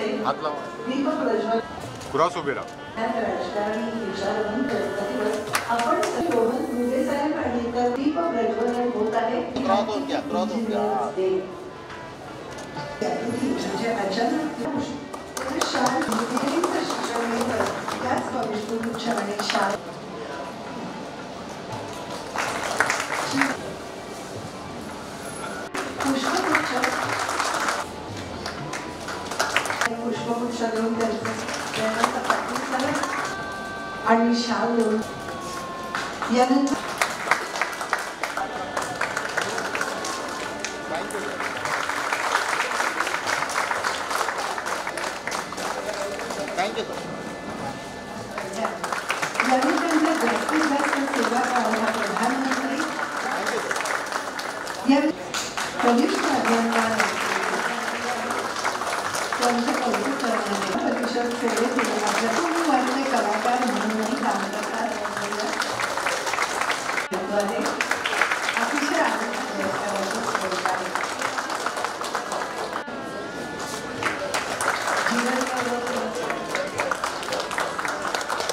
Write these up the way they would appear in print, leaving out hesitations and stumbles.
दीप प्रज्वलन क्रॉस उभे राहा. राजकारणी विचारवंत आपण रोहन मुगे साहेब आणि तर दीप प्रज्वलन होत आहे. म्हणजे अचानक शाळा शिक्षण मिळतं त्याच कॉलेजमधून आणि शाळा पुष्पगुच्छ देऊन त्यांचा पाठिंबा झाला आणि शाल देऊन यानंतर जास्तीत जास्त सेवा करायला प्रधानमंत्री या कनिष्ठ अभियंता त्यांचे कौतुक करण्याने प्रतिशत सेवेत वाढले कलाकार म्हणूनही काम करतात. अतिशय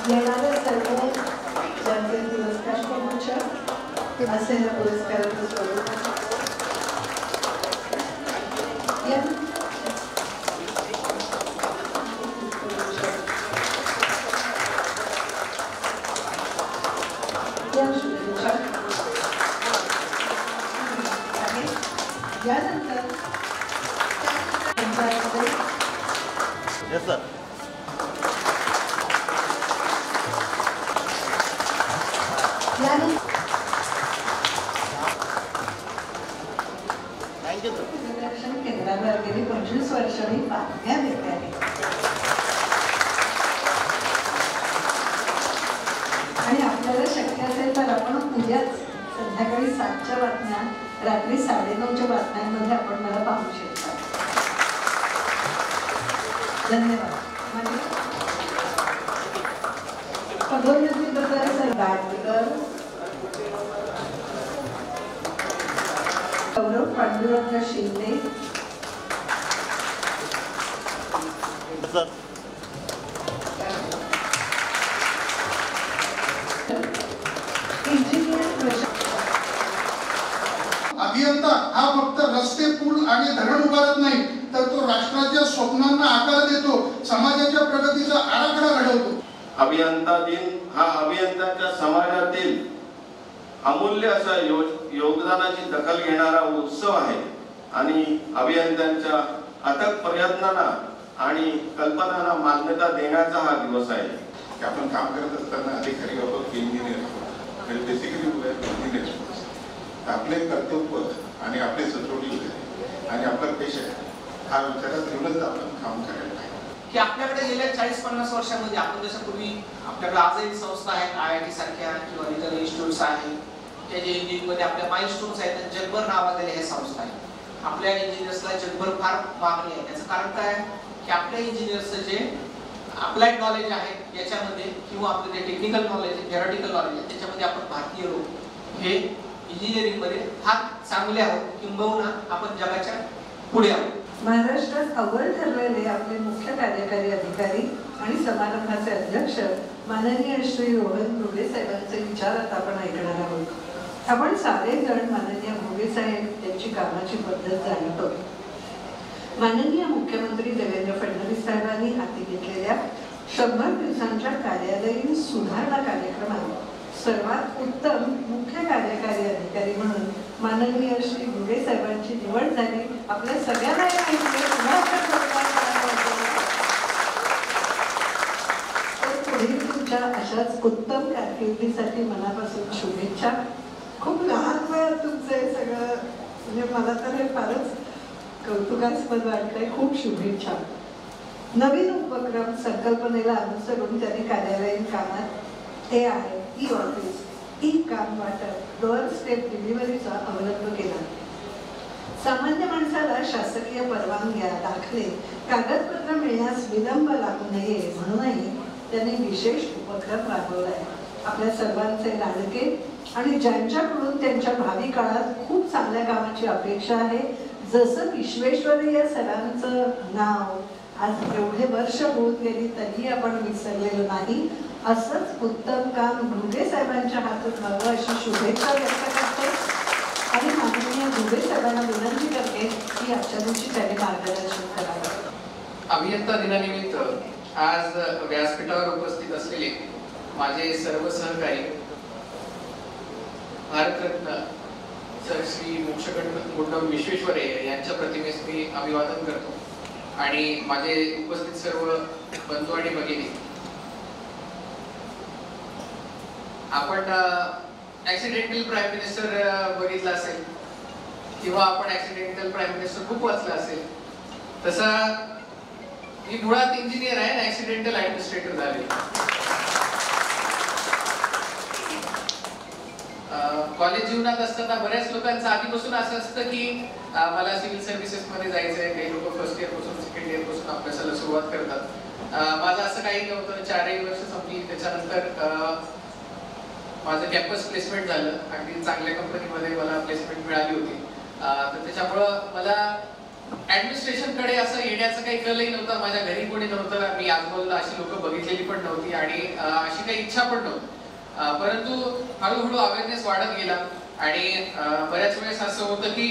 येणारे सर्व ज्यांचे पुरस्कार पुरुष असेल पुरस्काराचं स्वरूप यानंतर केंद्रावर गेली 25 वर्ष मी बातम्या देते आहे आणि आपल्याला शक्य असेल तर आपण उद्याच संध्याकाळी 7च्या बातम्या रात्री 9:30च्या बातम्यांमध्ये आपण मला पाहू शकता. धन्यवाद. पदोन्नतीबद्दल गाडकर गौरव पांडुरंग शिंदे अभियंता हा फक्त रस्ते पूल आणि धरण उभारत नाही तर तो राष्ट्राच्या स्वप्नांना आकार देतो, समाजाच्या प्रगतीचा आराखडा घडवतो. अभियंता दिन हा अभियंत्यांच्या समाजातील अमूल्य असा योगदानाची दखल घेणारा उत्सव आहे आणि अभियंत्यांच्या अथक प्रयत्नांना आणि कल्पनांना मान्यता देण्याचा हा दिवस आहे. आपण काम करत असताना अधिकारी आहोत, इंजिनियर आहोत, बेसिकली इंजिनियर. आपले कर्तव्य आणि आपले सचोटी आणि आपला पेश आहे हा विचारात घेऊनच आपण काम करायला पाहिजे. की आपल्याकडे गेल्या 40-50 वर्षांमध्ये आपण जसं पूर्वी आपल्याकडे आजही संस्था आहेत IIT सारख्या किंवा इतर इन्स्टिट्यूट्स आहेत त्या जे इंजिनिअरिंगमध्ये आपल्या माइलस्टोन्स आहेत जगभर नावाजलेल्या ह्या संस्था आहेत. आपल्या इंजिनियर्सला जगभर फार मागणी आहे. त्याचं कारण काय की आपल्या इंजिनियर्सचं जे अप्लाइड नॉलेज आहे याच्यामध्ये किंवा आपलं जे टेक्निकल नॉलेज आहे थेरॉटिकल नॉलेज आहे त्याच्यामध्ये आपण भारतीय लोक हे इंजिनिअरिंग मध्ये फार चांगले आहोत किंबहुना आपण जगाच्या पुढे आहोत. महाराष्ट्रात अव्वल ठरलेले आपले मुख्य कार्यकारी अधिकारी आणि समारंभाचे अध्यक्ष माननीय श्री रोहन मुगे साहेबांचे विचार आता आपण ऐकणार आहोत. आपण सारेजण माननीय मुगे साहेब यांची कामाची पद्धत जाणतो. माननीय मुख्यमंत्री देवेंद्र फडणवीस साहेबांनी हाती घेतलेल्या 100 दिवसांच्या कार्यालयीन सुधारणा कार्यक्रमात सर्वात उत्तम मुख्य कार्यकारी अधिकारी म्हणून माननीय श्री मुगे साहेबांची निवड झाली. आपल्या सगळ्यांना पुढील तुमच्या अशाच उत्तम कारकिर्दीसाठी मनापासून शुभेच्छा. खूप लहान वयात तुमचं हे सगळं म्हणजे मला तर हे फारच कौतुकास्पद वाटतंय. खूप शुभेच्छा. नवीन उपक्रम संकल्पनेला अनुसरून त्यांनी कार्यालयीन कामात हे आहे ई-ऑफिस, ई-काम वाटप, डोअर स्टेप डिलिव्हरीचा अवलंब केला. सामान्य माणसाला शासकीय परवानग्या, दाखले, कागदपत्र मिळण्यास विलंब लागू नये म्हणूनही त्यांनी विशेष उपक्रम राबवलाय. आपल्या सर्वांचे लाडके आणि ज्यांच्याकडून त्यांच्या भावी काळात खूप चांगल्या कामाची अपेक्षा आहे जसं विश्वेश्वरय्या सरांचं नाव आज एवढे वर्ष होत गेली तरी आपण विसरलेलो नाही. असंच उत्तम काम घुगे साहेबांच्या हातून व्हावं अशी शुभेच्छा व्यक्त करते आणि माननीय घुगे साहेबांना विनंती करते की आजच्या दिवशी त्यांनी मार्गदर्शन करावं. अभियंता दिनानिमित्त आज व्यासपीठावर उपस्थित असलेले माझे सर्व सहकारी भारतरत्न सर श्री मोक्षगुंडम विश्वेश्वरय्या यांच्या प्रतिमेस मी अभिवादन करतो आणि माझे उपस्थित सर्व बंधू आणि भगिनी, आपण ऍक्सिडेंटल प्राईम मिनिस्टर बघितला असेल किंवा आपण ऍक्सिडेंटल प्राईम मिनिस्टर बुक वाचला असेल. तसा मी मुळात इंजिनियर आहे आणि ऍक्सिडेंटल ऍडमिनिस्ट्रेटर झाले. कॉलेज जीवनात असताना बऱ्याच लोकांचं आधीपासून असं असतं की मला सिव्हिल सर्व्हिसेस मध्ये जायचंय. काही लोक फर्स्ट इयर पासून सेकंड इयर पासून अभ्यासाला सुरुवात करतात. माझं असं काही नव्हतं. 4 वर्ष संपली, त्याच्यानंतर माझं कॅम्पस प्लेसमेंट झालं. अगदी चांगल्या कंपनीमध्ये मला प्लेसमेंट मिळाली होती. तर त्याच्यामुळं मला ऍडमिनिस्ट्रेशन कडे असं येण्याचं काही कलही नव्हता. माझ्या घरी कोणी नव्हतं. मी आजूबाजूला अशी लोक बघितलेली पण नव्हती आणि अशी काही इच्छा पण नव्हती. परंतु हळूहळू अवेअरनेस वाढत गेला आणि बऱ्याच वेळेस असं होतं की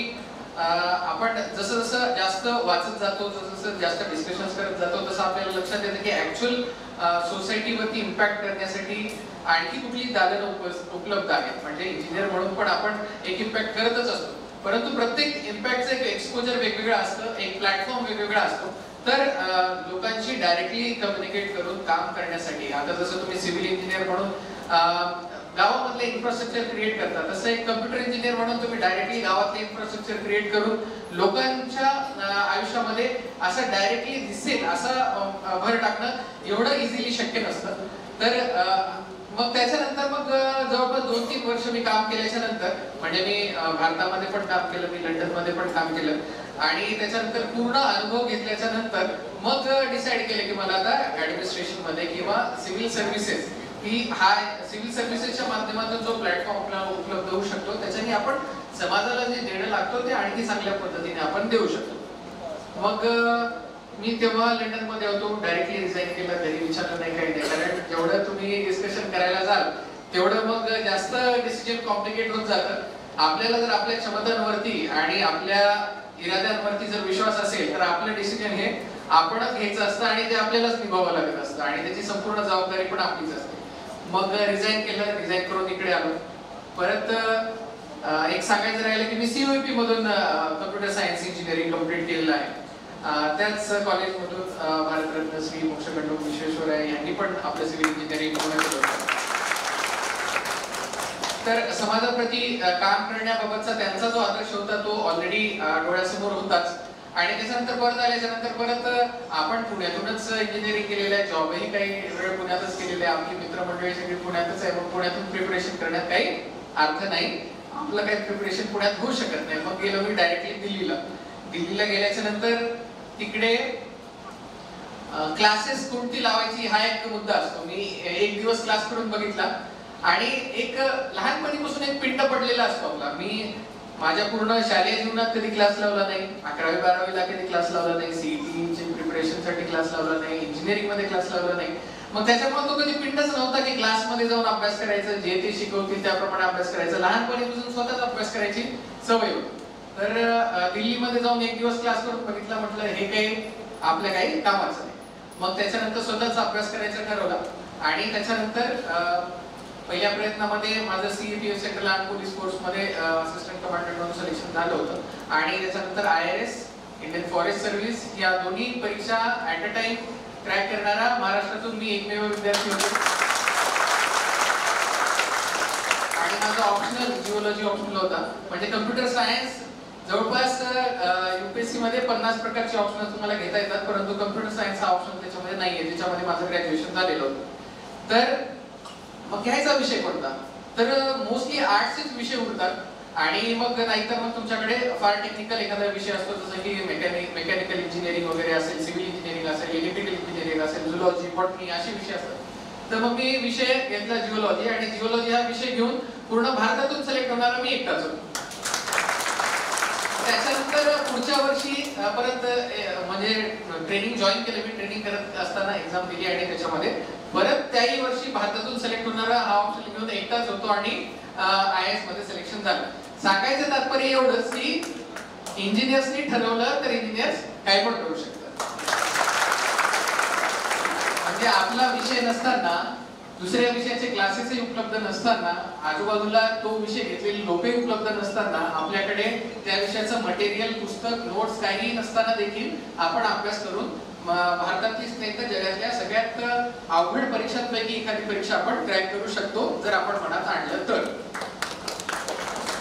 आपण जसं जसं जास्त वाचत जातो, जसं जास्त डिस्कशन्स करत जातो, तसं आपल्याला लक्षात येतं की ऍक्च्युअल सोसायटीवरती इम्पॅक्ट करण्यासाठी आणखी कुठली दालनं उपलब्ध आहेत. म्हणजे इंजिनियर म्हणून पण आपण एक इम्पॅक्ट करतच असतो, परंतु प्रत्येक इम्पॅक्टचं एक एक्सपोजर वेगवेगळं असतं, एक प्लॅटफॉर्म वेगवेगळा असतो. तर लोकांशी डायरेक्टली कम्युनिकेट करून काम करण्यासाठी, आता जसं तुम्ही सिव्हिल इंजिनियर म्हणून गावामधले इन्फ्रास्ट्रक्चर क्रिएट करता, तसं एक कम्प्युटर इंजिनियर म्हणून तुम्ही डायरेक्टली गावातले इन्फ्रास्ट्रक्चर क्रिएट करून लोकांच्या आयुष्यामध्ये असं डायरेक्टली दिसेल असं भर टाकणं एवढं इझिली शक्य नसतं. तर मग त्याच्यानंतर मग जवळपास 2-3 वर्ष मी काम केल्याच्या नंतर, म्हणजे मी भारतामध्ये पण काम केलं, मी लंडनमध्ये पण काम केलं आणि त्याच्यानंतर पूर्ण अनुभव घेतल्याच्या नंतर मग डिसाईड केलं की मला आता ऍडमिनिस्ट्रेशन मध्ये किंवा सिव्हिल सर्व्हिसेस ही हा सिव्हिल सर्व्हिसेसच्या माध्यमातून जो प्लॅटफॉर्म आपल्याला उपलब्ध होऊ शकतो त्याच्याने आपण समाजाला जे देणं लागतो ते आणखी चांगल्या पद्धतीने आपण देऊ शकतो. मग मी तेव्हा लंडन मध्ये होतो, डायरेक्टली रिझाईन केलं. घरी विचारलं नाही, काही नाही, कारण जेवढं तुम्ही डिस्कशन करायला जाल तेवढं मग जास्त डिसिजन कॉम्प्लिकेट होत जातं. आपल्याला जर आपल्या क्षमतांवरती आणि आपल्या इराद्यांवरती जर विश्वास असेल तर आपलं डिसिजन हे आपणच घ्यायचं असतं आणि ते आपल्यालाच निभावावं लागत असतं आणि त्याची संपूर्ण जबाबदारी पण आपलीच असते. मग रिझाईन केलं, रिझाईन करून इकडे आलो. परत एक सांगायचं राहिलं की मी COEP मधून कम्प्युटर सायन्स इंजिनिअरिंग कम्प्लीट केलेलं आहे. त्याच कॉलेजमधून भारतरत्न श्री मोक्षगुंडम विश्वेश्वरय्या यांनी पण आपलं सिव्हिल इंजिनिअरिंग पूर्ण केलं. तर समाजाप्रती काम करण्याबाबतचा त्यांचा जो आदर्श होता तो ऑलरेडी डोळ्यासमोर होताच. आणि त्याच्यानंतर परत आल्याच्या नंतर परत आपण पुण्यातूनच इंजिनिअरिंग केलेलं आहे, जॉबही काही वेळ पुण्यातच केलेले आहे, आपली मित्रमंडळी सगळी पुण्यातच आहे. मग पुण्यातून प्रिपरेशन करण्यात काही अर्थ नाही, आपलं काही प्रिपरेशन पुण्यात होऊ शकत नाही. मग गेलो मी डायरेक्टली दिल्लीला गेल्याच्या नंतर तिकडे क्लासेस कोणती लावायची हा एक मुद्दा असतो. मी एक दिवस क्लास करून बघितला आणि एक लहानपणीपासून एक पिंड पडलेला असतो आपला. मी माझ्या पूर्ण शालेय जीवनात कधी क्लास लावला नाही, 11वी-12वीला कधी क्लास लावला नाही, CET प्रिपरेशन साठी क्लास लावला नाही, इंजिनिअरिंग मध्ये क्लास लावला नाही. मग त्याच्यामुळे तो कधी पिंडच नव्हता की क्लासमध्ये जाऊन अभ्यास करायचं, जे ते शिकवतील त्याप्रमाणे अभ्यास करायचा. लहानपणीपासून स्वतःच अभ्यास करायची सवय होती. तर दिल्लीमध्ये जाऊन एक दिवस क्लास करून बघितला, म्हटलं हे काही आपल्या काही कामाचं नाही. मग त्याच्यानंतर स्वतःचा अभ्यास करायचा ठरवला आणि त्याच्यानंतर पहिल्या प्रयत्नामध्ये माझं CET central arm police force मध्ये असिस्टंट कमांडंट म्हणून सिलेक्शन झालं होतं आणि त्याच्यानंतर IRS इंडियन फॉरेस्ट सर्व्हिस या दोन्ही परीक्षा ऍट अ टाइम क्रॅक करणारा महाराष्ट्रातून मी एकमेव विद्यार्थी होतो. आणि माझा ऑप्शनल जिओलॉजी ऑप्शनल होता. म्हणजे कम्प्युटर सायन्स जवळपास UPSC मध्ये 50 प्रकारचे ऑप्शनल तुम्हाला घेता येतात, परंतु कम्प्युटर सायन्स हा ऑप्शन त्याच्यामध्ये नाहीये, ज्याच्यामध्ये माझं ग्रॅज्युएशन झालेलं होतं. तर मग घ्यायचा विषय कोणता, तर मोस्टली आर्ट्सचेच विषय उरतात आणि मग नाहीतर मग तुमच्याकडे फार टेक्निकल एखादा विषय असतो, जसं की मेकॅनिकल इंजिनिअरिंग वगैरे असेल, सिव्हिल इंजिनिअरिंग असेल, इलेक्ट्रिकल इंजिनिअरिंग असेल, झुलॉजी, बॉटनी असे विषय असतात. तर मग मी विषय घेतला जिओलॉजी आणि जिओलॉजी हा विषय घेऊन पूर्ण भारतातून सिलेक्ट होणारा मी एकटाच होतो. त्याच्यानंतर पुढच्या वर्षी परत म्हणजे ट्रेनिंग जॉईन केलं, मी ट्रेनिंग करत असताना एक्झाम दिली आणि त्याच्यामध्ये परत त्याही वर्षी भारतातून सिलेक्ट होणारा हा ऑप्शन घेऊन एकटाच होतो आणि IAS मध्ये सिलेक्शन झालं. सांगायचं तात्पर्य एवढंच की इंजिनियर्सनी ठरवलं तर इंजिनियर्स काय पण करू शकतात. म्हणजे आपला विषय नसताना, दुसऱ्या विषयाचे क्लासेसही उपलब्ध नसताना, आजूबाजूला तो विषय घेतलेले लोकही उपलब्ध नसताना, आपल्याकडे त्या विषयाचं मटेरियल, पुस्तक, नोट्स काही नसताना देखील आपण अभ्यास करून भारतातलीच नाही तर जगातल्या सगळ्यात अवघड परीक्षांपैकी एखादी परीक्षा आपण क्रॅक करू शकतो जर आपण मनात आणलं तर.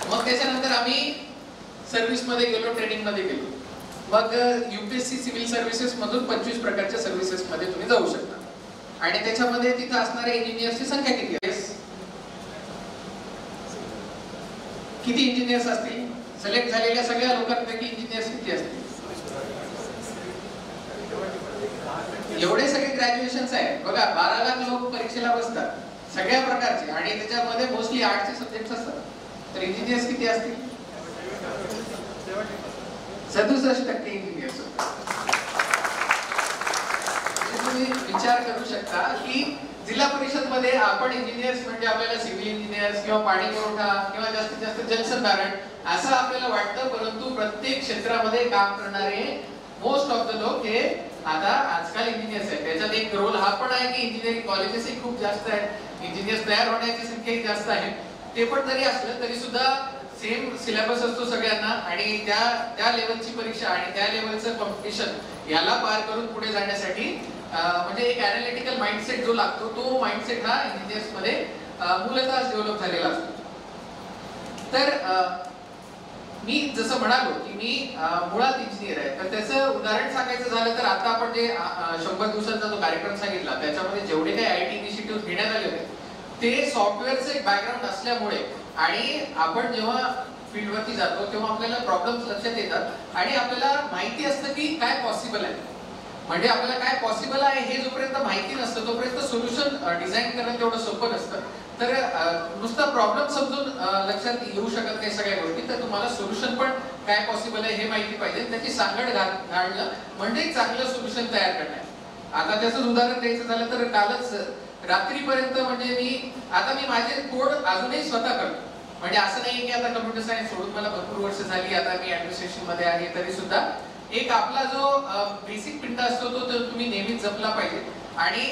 मग त्याच्यानंतर आम्ही सर्व्हिस मध्ये गेलो, ट्रेनिंग मध्ये गेलो. मग UPSC सिव्हिल सर्व्हिसेस मधून 25 प्रकारच्या सर्व्हिसेस मध्ये तुम्ही जाऊ शकता आणि त्याच्यामध्ये तिथं असणाऱ्या इंजिनियर्सची संख्या किती आहे? किती इंजिनियर्स असतील? सिलेक्ट झालेल्या सगळ्या लोकांपैकी इंजिनियर्स किती असतील? एवढे सगळे ग्रॅज्युएशन्स आहेत बघा. 12 लाख लोक परीक्षेला बसतात सगळ्या प्रकारचे आणि त्याच्यामध्ये मोस्टली आर्टचे सब्जेक्ट असतात. तर इंजिनियर्स किती असतील? 67% इंजिनियर्स. तुम्ही विचार करू शकता की जिल्हा परिषद मध्ये आपण इंजिनियर्स म्हणजे आपल्याला सिव्हिल इंजिनियर्स किंवा पाणी पुरवठा किंवा जास्तीत जास्त जलसंधारण असं आपल्याला वाटतं, परंतु प्रत्येक क्षेत्रामध्ये काम करणारे मोस्ट ऑफ द लोक हे आता आजकाल इंजिनियर्स आहेत. त्याच्यात एक रोल हा पण आहे की इंजिनिअरिंग कॉलेजेसही खूप जास्त आहेत, इंजिनियर्स तयार होण्याची संख्याही जास्त आहे. ते पण जरी असलं तरी सुद्धा सेम सिलेबस असतो सगळ्यांना आणि त्या लेवलची परीक्षा आणि त्या लेवलचं कॉम्पिटिशन याला पार करून पुढे जाण्यासाठी म्हणजे एक अॅनालिटिकल माइंडसेट जो लागतो तो माइंडसेट हा इंजिनियर्स मध्ये मूलतः डेव्हलप झालेला असतो. तर मी जसं म्हणालो की मी मुळात इंजिनियर आहे, तर त्याचं उदाहरण सांगायचं झालं तर आता आपण जे 100 दिवसांचा जो कार्यक्रम सांगितला त्याच्यामध्ये जेवढे काही IT इनिशिएटिव्ह घेण्यात आले होते ते सॉफ्टवेअरचं एक बॅकग्राऊंड असल्यामुळे आणि आपण जेव्हा फील्डवरती जातो तेव्हा आपल्याला प्रॉब्लेम्स लक्षात येतात आणि आपल्याला माहिती असतं की काय पॉसिबल आहे. म्हणजे आपल्याला काय पॉसिबल आहे हे जोपर्यंत माहिती नसतं तोपर्यंत सोल्युशन डिझाईन करणं तेवढं सोपं नसतं. तर नुसता प्रॉब्लेम समजून लक्षात येऊ शकत नाही सगळ्या गोष्टी, तर तुम्हाला सोल्युशन पण काय पॉसिबल आहे हे माहिती पाहिजे, त्याची सांगड घालणं म्हणजे चांगलं सोल्युशन तयार करणं. आता त्याचं उदाहरण द्यायचं झालं तर कालच रात्रीपर्यंत म्हणजे मी माझे कोड अजूनही स्वतः करतो. म्हणजे असं नाही की आता कम्प्युटर सायन्स सोडून मला भरपूर वर्ष झाली, आता मी ऍडमिनिस्ट्रेशन मध्ये आहे, तरी सुद्धा एक आपला जो बेसिक पिंड असतो तो तुम्ही नेहमीच जपला पाहिजे. आणि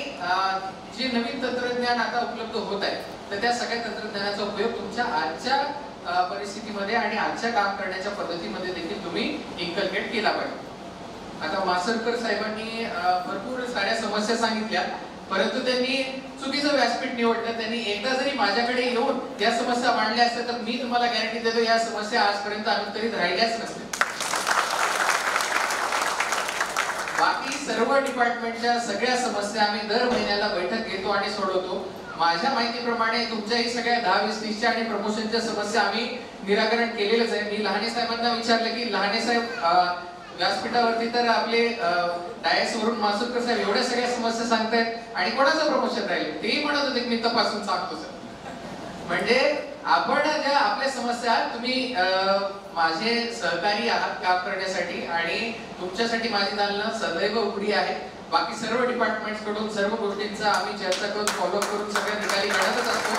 जे नवीन तंत्रज्ञान आता उपलब्ध होत आहे तर त्या सगळ्या तंत्रज्ञानाचा उपयोग तुमच्या आजच्या परिस्थितीमध्ये आणि आजच्या काम करण्याच्या पद्धतीमध्ये देखील तुम्ही इन्कल्केट केला पाहिजे. आता मासरकर साहेबांनी भरपूर साऱ्या समस्या सांगितल्या, परंतु त्यांनी चुकीचं व्यासपीठ निवडलं. त्यांनी एकदा जरी माझ्याकडे येऊन या समस्या मांडल्या असत्या तर मी तुम्हाला गॅरंटी देतो या समस्या आजपर्यंत अनुत्तरित राहिल्याच नसत्या. बाकी सर्व डिपार्टमेंटच्या सगळ्या समस्या आम्ही दर महिन्याला बैठक घेतो आणि सोडवतो. माझ्या माहितीप्रमाणे तुमच्याही सगळ्या 10, 20, 30च्या आणि प्रमोशनच्या समस्या आम्ही निराकरण केलेलंच आहे. मी लहाने साहेबांना विचारलं की लहाने साहेब व्यासपीठावरती तर आपले डायस वरून मासुरकर साहेब एवढ्या सगळ्या समस्या सांगतायत आणि कोणाचं प्रमोशन राहील तेही म्हणत होते की मी तपासून सांगतो सर. म्हणजे आपण ज्या आपल्या समस्या तुम्ही माझे सहकारी आहात काम करण्यासाठी आणि तुमच्यासाठी माझी दालनं सदैव उघडी आहे. बाकी सर्व डिपार्टमेंट्स कडून सर्व गोष्टींचा आम्ही चर्चा करून फॉलोअप करून सगळ्या ठिकाणी काढतच असतो.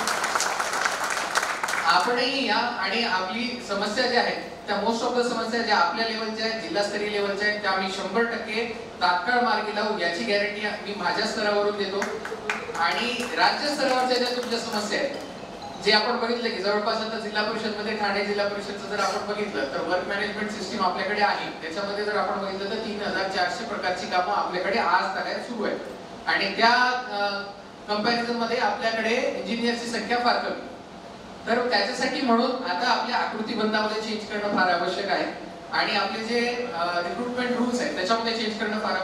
आपणही या आणि आपली समस्या ज्या आहेत त्या मोस्ट ऑफ द समस्या ज्या आपल्या लेवलच्या आहेत, जिल्हास्तरीय लेवलच्या आहेत, त्या आम्ही 100% तात्काळ मार्गी लावू याची गॅरंटी मी माझ्या स्तरावरून देतो. आणि राज्य स्तरावरच्या ज्या तुमच्या समस्या आहेत जे आपण बघितलं की जवळपास आता जिल्हा परिषद मध्ये ठाणे जिल्हा परिषदचं जर आपण बघितलं तर वर्क मॅनेजमेंट सिस्टीम आपल्याकडे आहे. त्याच्यामध्ये जर आपण बघितलं तर 3400 प्रकारची कामं आपल्याकडे आज तागायत सुरू आहेत आणि त्या कंपॅरिझन मध्ये आपल्याकडे इंजिनियरची संख्या फार कमी. तर त्याच्यासाठी म्हणून आता आपल्या आकृती बंधामध्ये चेंज करणं फार आवश्यक आहे आणि आपले जे रिक्रुटमेंट रूल्स आहेत त्याच्यामध्ये चेंज करणं फार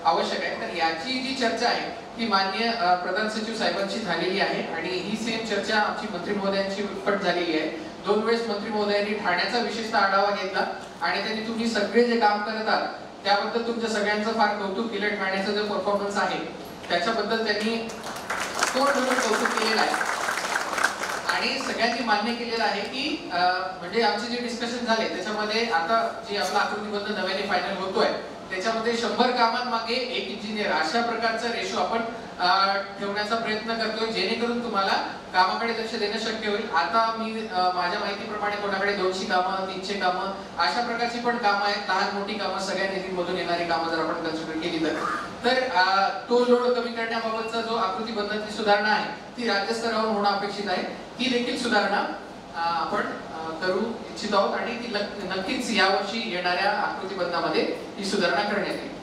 आवश्यक आहे. तर याची जी चर्चा आहे ती माननीय प्रधान सचिव साहेबांची झालेली आहे आणि ही सेम चर्चा आमची मंत्री महोदयांची पण झालेली आहे. 2 वेळेस मंत्री महोदयांनी ठाण्याचा विशेषतः आढावा घेतला आणि त्यांनी तुम्ही सगळे जे काम करत आहात त्याबद्दल तुमच्या सगळ्यांचं फार कौतुक केलं. ठाण्याचा जो परफॉर्मन्स आहे त्याच्याबद्दल त्यांनी कौतुक केलेलं आहे आणि सगळ्यांनी मान्य केलेलं आहे की म्हणजे आमचे जे डिस्कशन झाले त्याच्यामध्ये आता जी आपला आकृतीबद्ध नव्याने फायनल होतोय त्याच्यामध्ये 100 कामांमागे 1 इंजिनियर अशा प्रकारचा रेशो आपण ठेवण्याचा प्रयत्न करतोय, जेणेकरून तुम्हाला कामाकडे लक्ष देणं शक्य होईल. आता मी माझ्या माहितीप्रमाणे कोणाकडे 200 कामं, 300 कामं अशा प्रकारची पण कामं आहेत, लहान मोठी कामं, सगळ्या निधीमधून येणारी कामं जर आपण कन्सिडर केली तर तो लोड कमी करण्याबाबतचा जो आकृतीबंधातली सुधारणा आहे ती राज्यस्तरावर होणं अपेक्षित आहे. ती देखील सुधारणा आपण करू इच्छित आहोत आणि ती नक्कीच यावर्षी येणाऱ्या आकृतीबंधामध्ये ही सुधारणा करण्यात येईल.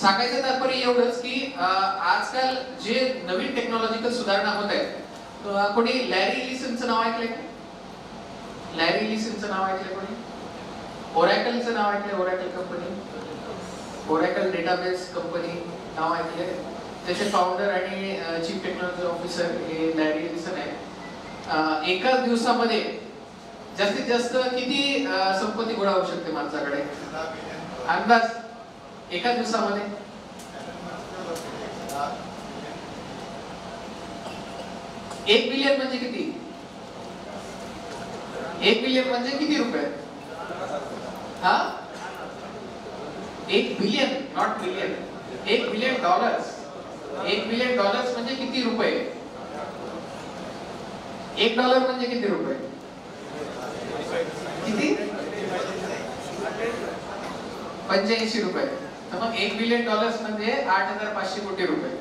सांगायचं तात्पर्य एवढंच की आजकाल जे नवीन टेक्नॉलॉजिकल सुधारणा होत आहेत, कोणी लॅरी एलिसनचं नाव ऐकलंय? लॅरी एलिसनचं नाव ऐकलंय कोणी? ओरॅकलचं नाव ऐकलंय? Oracle company, Oracle database company नाव ऐकलंय? त्याचे फाउंडर आणि चीफ टेक्नॉलॉजी ऑफिसर हे लॅरी एलिसन आहे. एकाच दिवसामध्ये जास्तीत जास्त किती संपत्ती गोळा होऊ शकते माणसाकडे अंदाज? एका दिवसामध्ये 1 बिलियन म्हणजे किती? 1 बिलियन म्हणजे किती रुपये? 1 billion, not billion, 1 billion dollars. 1 billion dollars म्हणजे किती रुपये? 1 डॉलर म्हणजे किती रुपये? किती? 85 रुपये. तर मग 1 बिलियन डॉलर्स म्हणजे 8,500 कोटी रुपये.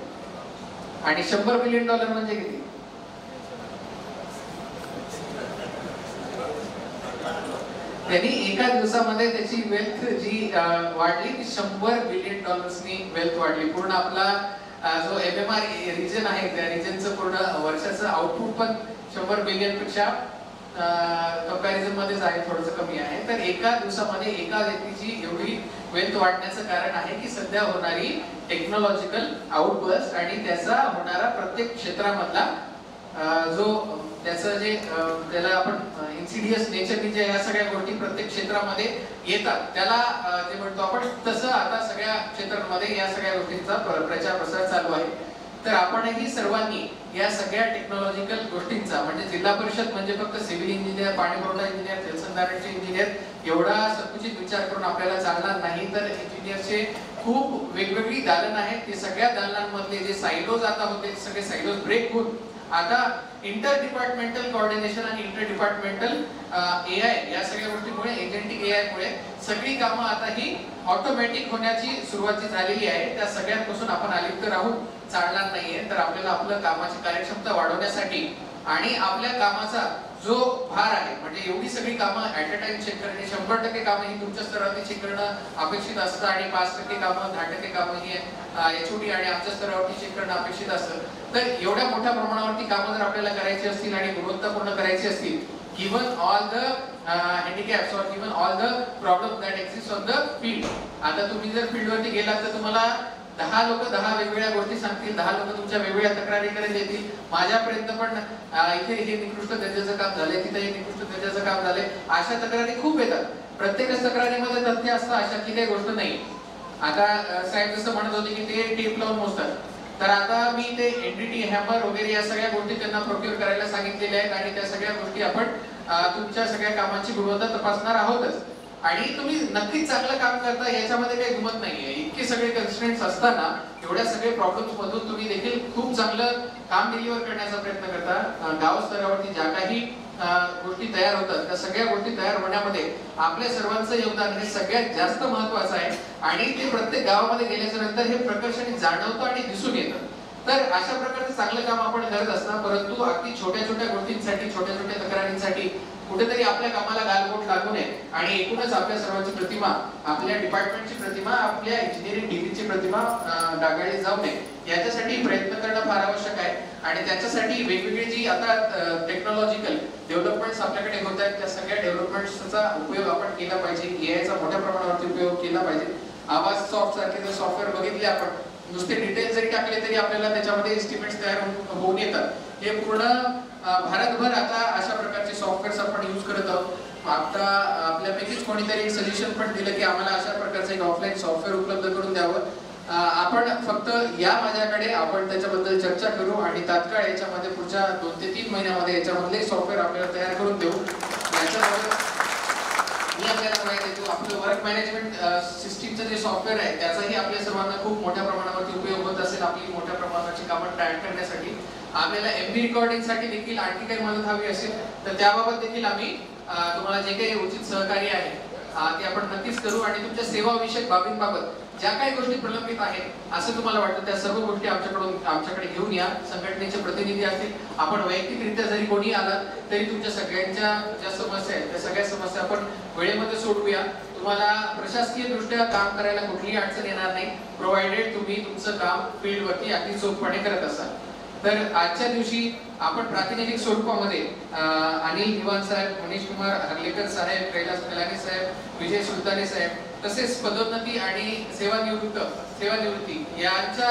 आणि 100 बिलियन डॉलर म्हणजे किती? त्यांनी एका दिवसामध्ये त्याची वेल्थ जी वाढली ती 100 बिलियन डॉलर्सनी वेल्थ वाढली. पूर्ण आपला जो MMR रिजन आहे त्या रिजनचं पूर्ण वर्षाचं आउटपुट पण 100 बिलियन पेक्षा कंपॅरिझन मध्येच आहे, थोडंसं कमी आहे. तर एका दिवसामध्ये एका व्यक्तीची एवढी वेल्थ वाढण्याचं कारण आहे की सध्या होणारी टेक्नॉलॉजिकल आउटबर्स्ट आणि त्याचा होणारा प्रत्येक क्षेत्रामधला जो त्याचं जे त्याला आपण इन्सिडियस नेचरनी जे ह्या सगळ्या गोष्टी प्रत्येक क्षेत्रामध्ये येतात त्याला जे म्हणतो आपण, तसं आता सगळ्या क्षेत्रांमध्ये या सगळ्या गोष्टींचा प्रचार प्रसार चालू आहे. तर आपणही सर्वांनी या सगळ्या टेक्नॉलॉजिकल गोष्टींचा, म्हणजे जिल्हा परिषद म्हणजे फक्त सिव्हिल इंजिनियर, पाणी पुरवठा इंजिनियर, जलसंधारणचे इंजिनियर एवढा संकुचित विचार करून आपल्याला चालणार नाही. तर इंजिनियरचे खूप वेगवेगळी दालन आहेत. ते सगळ्या दालनांमधले जे सायलोज आता होते ते सगळे सायलोज ब्रेक होऊन आता इंटर डिपार्टमेंटल कोऑर्डिनेशन आणि इंटर डिपार्टमेंटल AI या सगळ्या गोष्टींमुळे, एजंटिक AI मुळे सगळी कामं आता ही ऑटोमॅटिक होण्याची सुरुवात झालेली आहे. त्या सगळ्यांपासून आपण अलिप्त राहून चालणार नाहीये. तर आपल्याला आपलं कामाची कार्यक्षमता वाढवण्यासाठी आणि आपल्या कामाचा जो भार आहे, म्हणजे एवढी सगळी कामं ऍट अ टाइम चेक करणे, 100% कामं ही तुमच्या स्तरावरती चेक करणं अपेक्षित असतं आणि 5% कामं, 10% कामं ही HOD आणि आमच्या स्तरावरती चेक करणं अपेक्षित असतं. तर एवढ्या मोठ्या प्रमाणावरती कामं जर आपल्याला करायची असतील आणि गुणवत्तापूर्ण करायची असतील, given all the handicaps or given all the problems that exist on the field. आता तुम्ही जर फील्डवरती गेलात तर तुम्हाला 10 लोक 10 वेगवेगळ्या गोष्टी सांगतील, 10 लोक तुमच्या वेगवेगळ्या तक्रारी करत येतील. माझ्यापर्यंत पण इथे हे निकृष्ट दर्जाचं काम झालंय, तिथे हे निकृष्ट दर्जाचं काम झालंय, अशा तक्रारी खूप येतात. प्रत्येक तक्रारीमध्ये तथ्य असतं अशातली काही गोष्ट नाही. आता साहेब जसं म्हणत होते की ते टेप लावून मोजतात, तर आता मी ते NDT हॅमर वगैरे या सगळ्या गोष्टी त्यांना प्रोक्युअर करायला सांगितलेल्या आहेत आणि त्या सगळ्या गोष्टी आपण तुमच्या सगळ्या कामांची गुणवत्ता तपासणार आहोतच. आणि तुम्ही नक्कीच चांगलं काम करता याच्यामध्ये काही गुमत नाहीये. इतके सगळे कन्स्ट्रेंट्स असताना एवढ्या सगळे प्रॉब्लेम्स मधून तुम्ही देखील खूप चांगलं काम डिलिव्हर करण्याचा प्रयत्न करता. गाव स्तरावरती ज्या काही गोष्टी तयार होतात त्या सगळ्या गोष्टी तयार होण्यामध्ये आपल्या सर्वांचं योगदान हे सगळ्यात जास्त महत्त्वाचं आहे आणि ते प्रत्येक गावामध्ये गेल्याच्या नंतर हे प्रकर्षाने जाणवतं आणि दिसून येतं. तर अशा प्रकारचं चांगलं काम आपण करत असणार, परंतु अगदी छोट्या छोट्या गोष्टींसाठी, छोट्या छोट्या तक्रारींसाठी कुठेतरी आपल्या कामाला गालबोट लागू नये आणि एकूणच आपल्या सर्वांची प्रतिमा, आपल्या डिपार्टमेंटची प्रतिमा, आपल्या इंजिनिअरिंग डिग्रीची प्रतिमा डागाळली जाऊ नये याच्यासाठी प्रयत्न करणं फार आवश्यक आहे. आणि त्याच्यासाठी वेगवेगळी जी आता टेक्नॉलॉजिकल डेव्हलपमेंट्स आपल्याकडे होत आहेत त्या सगळ्या डेव्हलपमेंट्सचा उपयोग आपण केला पाहिजे. AI चा मोठ्या प्रमाणावरती उपयोग केला पाहिजे. आवाज सॉफ्ट सारखे जर सॉफ्टवेअर बघितले आपण, नुसते डिटेल्स जरी टाकले तरी आपल्याला त्याच्यामध्ये एस्टिमेट्स तयार होऊन येतात. हे पूर्ण भारतभर आता अशा प्रकारचे सॉफ्टवेअर्स आपण यूज करत आहोत. आता आपल्यापैकीच कोणीतरी एक सजेशन पण दिलं की आम्हाला अशा प्रकारचं एक ऑफलाईन सॉफ्टवेअर उपलब्ध करून द्यावं. आपण फक्त या माझ्याकडे आपण त्याच्याबद्दल चर्चा करू आणि तात्काळ याच्यामध्ये पुढच्या 2 ते 3 महिन्यामध्ये याच्यामधले सॉफ्टवेअर आपल्याला तयार करून देऊ. याच्यामध्ये मी आपल्याला माहिती देतो, आपलं वर्क मॅनेजमेंट सिस्टीमचं जे सॉफ्टवेअर आहे त्याचाही आपल्या सर्वांना खूप मोठ्या प्रमाणावरती उपयोग होत असेल. आपली मोठ्या प्रमाणाची कामं ट्रॅक करण्यासाठी आपल्याला MB रेकॉर्डिंगसाठी देखील आणखी काही मदत हवी असेल तर त्याबाबत देखील आम्ही तुम्हाला जे काही उचित सहकार्य आहे ते आपण नक्कीच करू. आणि तुमच्या सेवाविषयक बाबींबाबत ज्या काही गोष्टी प्रलंबित आहेत असं तुम्हाला वाटतं त्या सर्व गोष्टी आमच्याकडे घेऊन या. संघटनेचे प्रतिनिधी असतील, आपण वैयक्तिकरित्या जरी कोणी आला तरी तुमच्या सगळ्यांच्या ज्या समस्या आहेत त्या सगळ्या समस्या आपण वेळेमध्ये सोडवूया. तुम्हाला प्रशासकीय दृष्ट्या काम करायला कुठलीही अडचण येणार नाही, प्रोव्हाइडेड तुम्ही तुमचं काम फील्डवरती अगदी चोखपणे करत असाल. तर आजच्या दिवशी आपण प्रातिनिधिक स्वरूपामध्ये अनिल दिवान साहेब, मनीष कुमार हर्लेकर साहेब, कैलास कलानी साहेब, विजय सुलताने साहेब, तसेच पदोन्नती आणि सेवानिवृत्ती यांच्या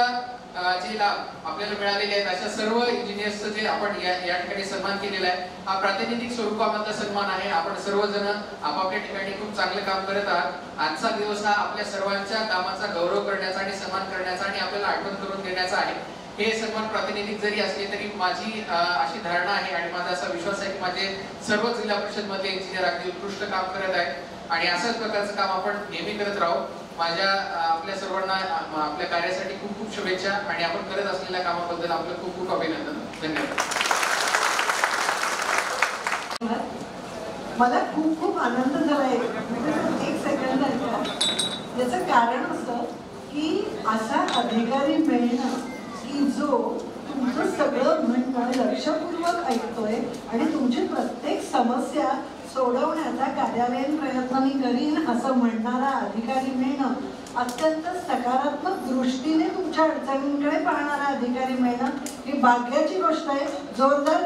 जे लाभ आपल्याला मिळालेले आहेत अशा सर्व इंजिनियर्सचं जे आपण या ठिकाणी सन्मान केलेला आहे. हा प्रातिनिधिक स्वरूपामधला सन्मान आहे. आपण सर्वजण आपापल्या ठिकाणी खूप चांगलं काम करत आहात. आजचा दिवस हा आपल्या सर्वांच्या कामाचा गौरव करण्याचा आणि सन्मान करण्याचा आणि आपल्याला आठवण करून देण्याचा आहे. हे सन्मान प्रातिनिधिक जरी असले तरी माझी अशी धारणा आहे आणि माझा असा विश्वास आहे की माझे सर्व जिल्हा परिषद मधले इंजिनियर अगदी उत्कृष्ट काम करत आहेत आणि अशाच प्रकारचं काम आपण नेहमी करत राहू. माझ्या आपल्या सर्वांना आपल्या कार्यासाठी खूप खूप शुभेच्छा आणि आपण करत असलेल्या कामाबद्दल आपलं खूप खूप अभिनंदन. धन्यवाद. मला खूप खूप आनंद झाला. एक सेकंद ऐका. याचं कारण असं की असा अधिकारी मिळणं की जो तुमचं सगळं म्हणणं लक्षपूर्वक ऐकतोय आणि तुमची प्रत्येक समस्या सोडवण्याचा कार्यालयीन प्रयत्न मी करीन असं म्हणणारा अधिकारी मिळणं, अत्यंत सकारात्मक दृष्टीने तुमच्या अडचणींकडे पाहणारा अधिकारी मिळणं ही भाग्याची गोष्ट आहे. जोरदार